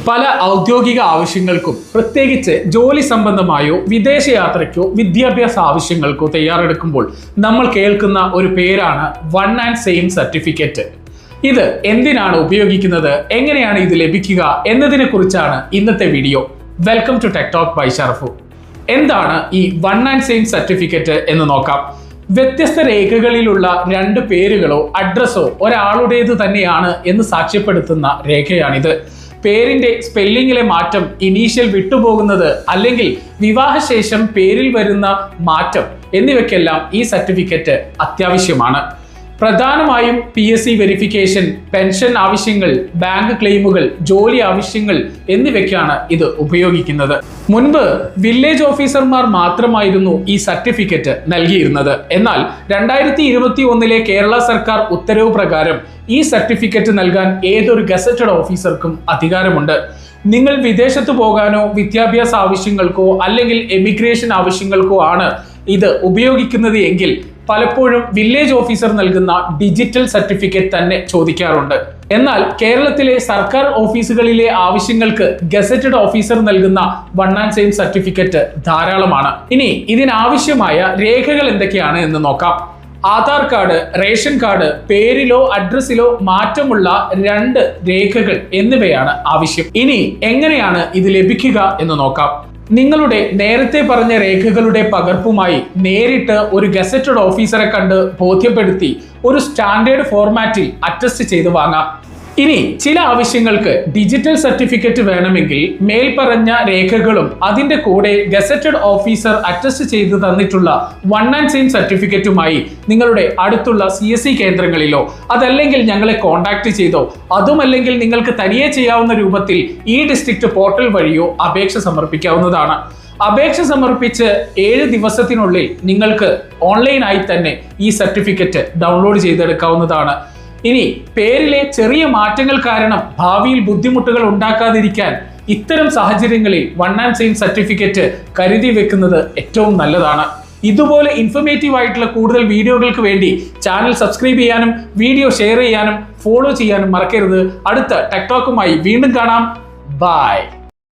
പല ഔദ്യോഗിക ആവശ്യങ്ങൾക്കും പ്രത്യേകിച്ച് ജോലി സംബന്ധമായോ വിദേശയാത്രയ്ക്കോ വിദ്യാഭ്യാസ ആവശ്യങ്ങൾക്കോ തയ്യാറെടുക്കുമ്പോൾ നമ്മൾ കേൾക്കുന്ന ഒരു പേരാണ് വൺ ആൻഡ് സെയിം സർട്ടിഫിക്കറ്റ്. ഇത് എന്തിനാണ് ഉപയോഗിക്കുന്നത്, എങ്ങനെയാണ് ഇത് ലഭിക്കുക എന്നതിനെ കുറിച്ചാണ് ഇന്നത്തെ video. Welcome to tech talk by Sharafu. എന്താണ് ഈ വൺ ആൻഡ് സെയിം സർട്ടിഫിക്കറ്റ് എന്ന് നോക്കാം. വ്യത്യസ്ത രേഖകളിലുള്ള രണ്ട് പേരുകളോ അഡ്രസ്സോ ഒരാളുടേത് തന്നെയാണ് എന്ന് സാക്ഷ്യപ്പെടുത്തുന്ന രേഖയാണിത്. പേരിന്റെ സ്പെല്ലിങ്ങിലെ മാറ്റം, ഇനീഷ്യൽ വിട്ടുപോകുന്നത്, അല്ലെങ്കിൽ വിവാഹശേഷം പേരിൽ വരുന്ന മാറ്റം എന്നിവയ്ക്കെല്ലാം ഈ സർട്ടിഫിക്കറ്റ് അത്യാവശ്യമാണ്. പ്രധാനമായും PSC വെരിഫിക്കേഷൻ, പെൻഷൻ ആവശ്യങ്ങൾ, ബാങ്ക് ക്ലെയിമുകൾ, ജോലി ആവശ്യങ്ങൾ എന്നിവയ്ക്കാണ് ഇത് ഉപയോഗിക്കുന്നത്. മുൻപ് വില്ലേജ് ഓഫീസർമാർ മാത്രമായിരുന്നു ഈ സർട്ടിഫിക്കറ്റ് നൽകിയിരുന്നത്. എന്നാൽ 2021 കേരള സർക്കാർ ഉത്തരവ് പ്രകാരം ഈ സർട്ടിഫിക്കറ്റ് നൽകാൻ ഏതൊരു ഗസറ്റഡ് ഓഫീസർക്കും അധികാരമുണ്ട്. നിങ്ങൾ വിദേശത്ത് പോകാനോ വിദ്യാഭ്യാസ ആവശ്യങ്ങൾക്കോ അല്ലെങ്കിൽ എമിഗ്രേഷൻ ആവശ്യങ്ങൾക്കോ ആണ് ഇത് ഉപയോഗിക്കുന്നത് എങ്കിൽ പലപ്പോഴും വില്ലേജ് ഓഫീസർ നൽകുന്ന ഡിജിറ്റൽ സർട്ടിഫിക്കറ്റ് തന്നെ ചോദിക്കാറുണ്ട്. എന്നാൽ കേരളത്തിലെ സർക്കാർ ഓഫീസുകളിലെ ആവശ്യങ്ങൾക്ക് ഗസറ്റഡ് ഓഫീസർ നൽകുന്ന വൺ ആൻഡ് സെയിം സർട്ടിഫിക്കറ്റ് ധാരാളമാണ്. ഇനി ഇതിനാവശ്യമായ രേഖകൾ എന്തൊക്കെയാണ് എന്ന് നോക്കാം. ആധാർ കാർഡ്, റേഷൻ കാർഡ്, പേരിലോ അഡ്രസ്സിലോ മാറ്റമുള്ള 2 രേഖകൾ എന്നിവയാണ് ആവശ്യം. ഇനി എങ്ങനെയാണ് ഇത് ലഭിക്കുക എന്ന് നോക്കാം. നിങ്ങളുടെ നേരത്തെ പറഞ്ഞ രേഖകളുടെ പകർപ്പുമായി നേരിട്ട് ഒരു ഗസറ്റഡ് ഓഫീസറെ കണ്ട് ബോധ്യപ്പെടുത്തി ഒരു സ്റ്റാൻഡേർഡ് ഫോർമാറ്റിൽ അറ്റസ്റ്റ് ചെയ്ത് വാങ്ങാം. ഇനി ചില ആവശ്യങ്ങൾക്ക് ഡിജിറ്റൽ സർട്ടിഫിക്കറ്റ് വേണമെങ്കിൽ മേൽപ്പറഞ്ഞ രേഖകളും അതിന്റെ കൂടെ ഗസറ്റഡ് ഓഫീസർ അറ്റസ്റ്റ് ചെയ്ത് തന്നിട്ടുള്ള വൺ ആൻഡ് സെയിം സർട്ടിഫിക്കറ്റുമായി നിങ്ങളുടെ അടുത്തുള്ള CSC കേന്ദ്രങ്ങളിലോ അതല്ലെങ്കിൽ ഞങ്ങളെ കോൺടാക്ട് ചെയ്തോ, അതുമല്ലെങ്കിൽ നിങ്ങൾക്ക് തനിയെ ചെയ്യാവുന്ന രൂപത്തിൽ ഈ ഡിസ്ട്രിക്ട് പോർട്ടൽ വഴിയോ അപേക്ഷ സമർപ്പിക്കാവുന്നതാണ്. അപേക്ഷ സമർപ്പിച്ച് 7 ദിവസത്തിനുള്ളിൽ നിങ്ങൾക്ക് ഓൺലൈനായി തന്നെ ഈ സർട്ടിഫിക്കറ്റ് ഡൗൺലോഡ് ചെയ്തെടുക്കാവുന്നതാണ്. ഇനി പേരിലെ ചെറിയ മാറ്റങ്ങൾ കാരണം ഭാവിയിൽ ബുദ്ധിമുട്ടുകൾ ഉണ്ടാക്കാതിരിക്കാൻ ഇത്തരം സാഹചര്യങ്ങളിൽ വൺ ആൻഡ് സെയിം സർട്ടിഫിക്കറ്റ് കരുതി വെക്കുന്നത് ഏറ്റവും നല്ലതാണ്. ഇതുപോലെ ഇൻഫർമേറ്റീവ് ആയിട്ടുള്ള കൂടുതൽ വീഡിയോകൾക്ക് വേണ്ടി ചാനൽ സബ്സ്ക്രൈബ് ചെയ്യാനും വീഡിയോ ഷെയർ ചെയ്യാനും ഫോളോ ചെയ്യാനും മറക്കരുത്. അടുത്ത ടെക് ടോക്കുമായി വീണ്ടും കാണാം. ബൈ.